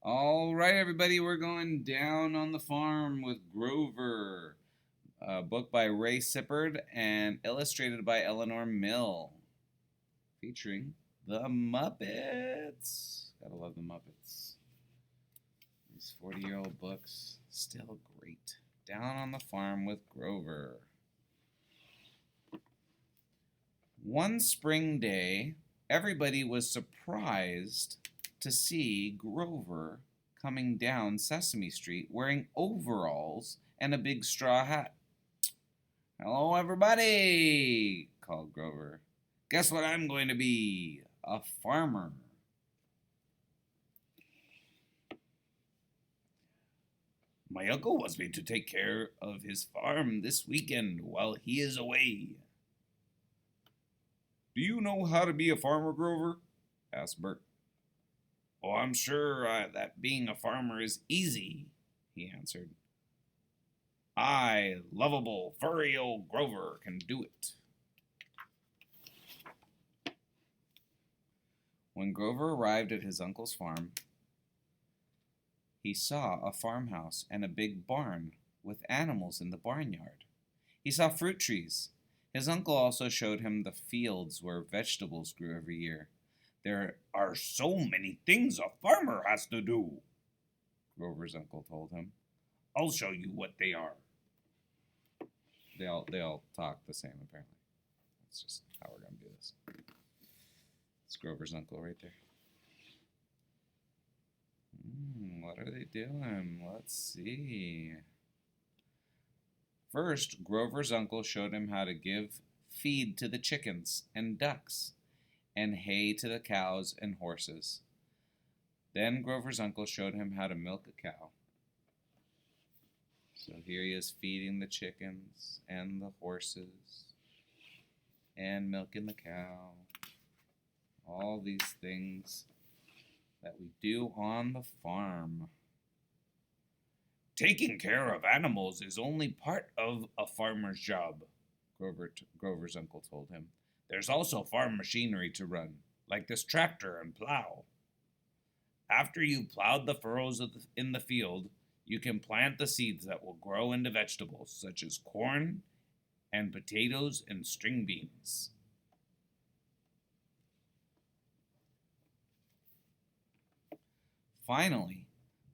All right, everybody, we're going down on the farm with Grover. A book by Ray Sippard and illustrated by Eleanor Mill. Featuring the Muppets. Gotta love the Muppets. These 40-year-old books, still great. Down on the farm with Grover. One spring day, everybody was surprised to see Grover coming down Sesame Street wearing overalls and a big straw hat. "Hello, everybody," called Grover. "Guess what I'm going to be? A farmer." "My uncle wants me to take care of his farm this weekend while he is away." "Do you know how to be a farmer, Grover?" asked Bert. "Oh, I'm sure that being a farmer is easy," he answered. "I, lovable, furry old Grover, can do it." When Grover arrived at his uncle's farm, he saw a farmhouse and a big barn with animals in the barnyard. He saw fruit trees. His uncle also showed him the fields where vegetables grew every year. "There are so many things a farmer has to do," Grover's uncle told him. "I'll show you what they are." They all talk the same, apparently. That's just how we're going to do this. It's Grover's uncle right there. What are they doing? Let's see. First, Grover's uncle showed him how to give feed to the chickens and ducks, and hay to the cows and horses. Then Grover's uncle showed him how to milk a cow. So here he is feeding the chickens and the horses and milking the cow. All these things that we do on the farm. "Taking care of animals is only part of a farmer's job," Grover's uncle told him. "There's also farm machinery to run, like this tractor and plow. After you've plowed the furrows in the field, you can plant the seeds that will grow into vegetables, such as corn and potatoes and string beans." Finally,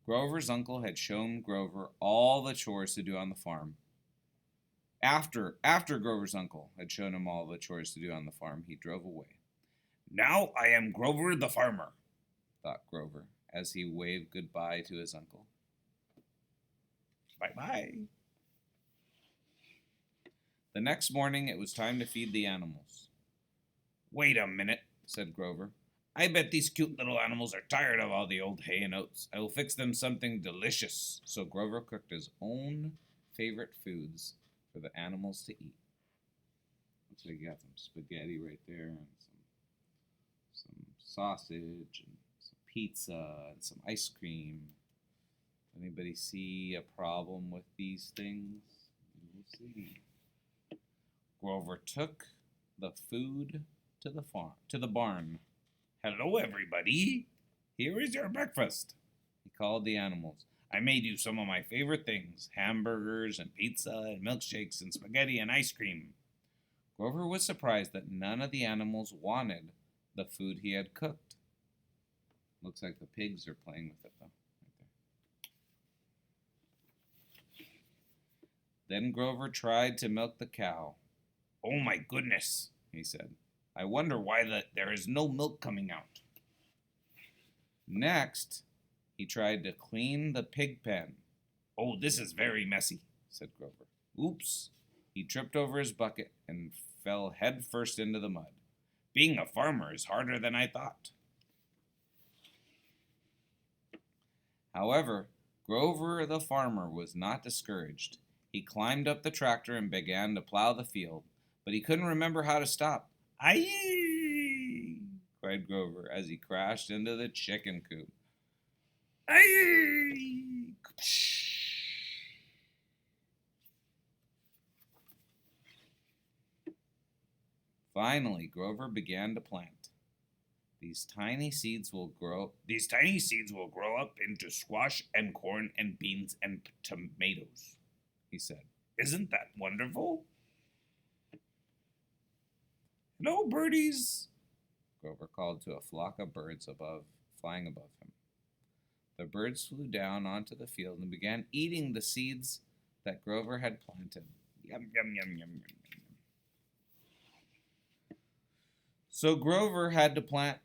Grover's uncle had shown Grover all the chores to do on the farm. After Grover's uncle had shown him all the chores to do on the farm, he drove away. "Now I am Grover the farmer," thought Grover as he waved goodbye to his uncle. Bye-bye. The next morning, it was time to feed the animals. "Wait a minute," said Grover. "I bet these cute little animals are tired of all the old hay and oats. I will fix them something delicious." So Grover cooked his own favorite foods for the animals to eat. Looks like you got some spaghetti right there, and some sausage, and some pizza, and some ice cream. Anybody see a problem with these things? We'll see. Grover took the food to the barn. "Hello, everybody. Here is your breakfast," he called the animals. "I made you some of my favorite things, hamburgers and pizza and milkshakes and spaghetti and ice cream." Grover was surprised that none of the animals wanted the food he had cooked. Looks like the pigs are playing with it, though. Right there. Then Grover tried to milk the cow. "Oh my goodness," he said. "I wonder why there is no milk coming out." Next, he tried to clean the pig pen. "Oh, this is very messy," said Grover. Oops! He tripped over his bucket and fell head first into the mud. "Being a farmer is harder than I thought." However, Grover the farmer was not discouraged. He climbed up the tractor and began to plow the field, but he couldn't remember how to stop. "Aye!" cried Grover as he crashed into the chicken coop. "Aye!" Finally, Grover began to plant. These tiny seeds will grow up into squash and corn and beans and tomatoes, he said. Isn't that wonderful? Hello, birdies, Grover called to a flock of birds flying above him. The birds flew down onto the field and began eating the seeds that Grover had planted. Yum, yum, yum, yum, yum, yum. So Grover had to plant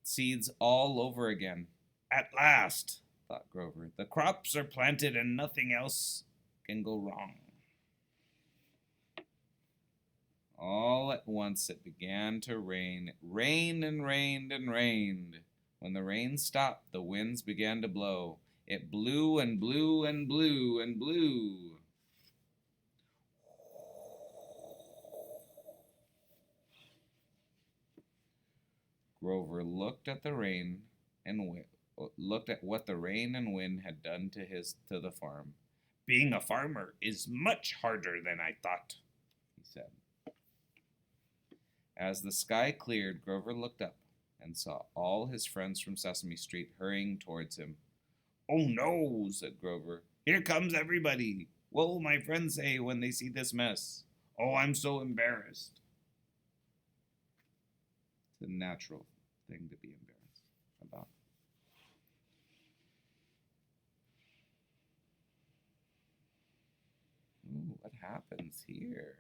seeds all over again. At last, thought Grover, the crops are planted and nothing else can go wrong. All at once it began to rain. It rained and rained and rained. When the rain stopped, the winds began to blow. It blew and blew and blew and blew. Grover looked at the rain and looked at what the rain and wind had done to the farm. Being a farmer is much harder than I thought, he said. As the sky cleared, Grover looked up and saw all his friends from Sesame Street hurrying towards him. Oh no, said Grover. Here comes everybody. What will my friends say when they see this mess? Oh, I'm so embarrassed. It's a natural thing to be embarrassed about. Ooh, what happens here?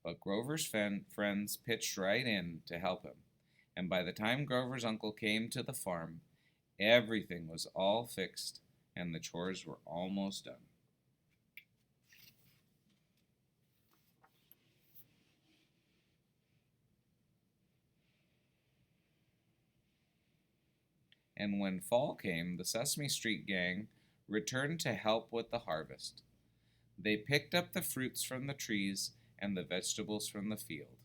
But Grover's friends pitched right in to help him, and by the time Grover's uncle came to the farm, everything was all fixed and the chores were almost done. And when fall came, the Sesame Street gang returned to help with the harvest. They picked up the fruits from the trees and the vegetables from the field.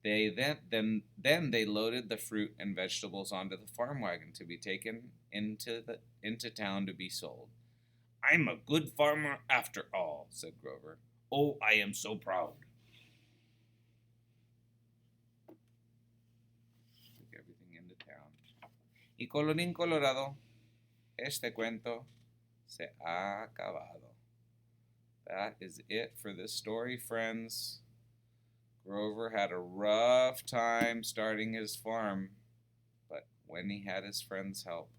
Then they loaded the fruit and vegetables onto the farm wagon to be taken into town to be sold. I'm a good farmer after all, said Grover. Oh, I am so proud. Took everything into town. Y colorín colorado, este cuento se ha acabado. That is it for this story, friends. Grover had a rough time starting his farm, but when he had his friends' help,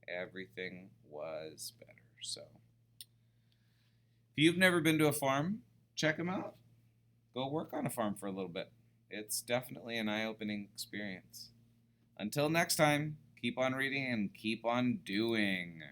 everything was better. So, if you've never been to a farm, check them out. Go work on a farm for a little bit. It's definitely an eye-opening experience. Until next time, keep on reading and keep on doing.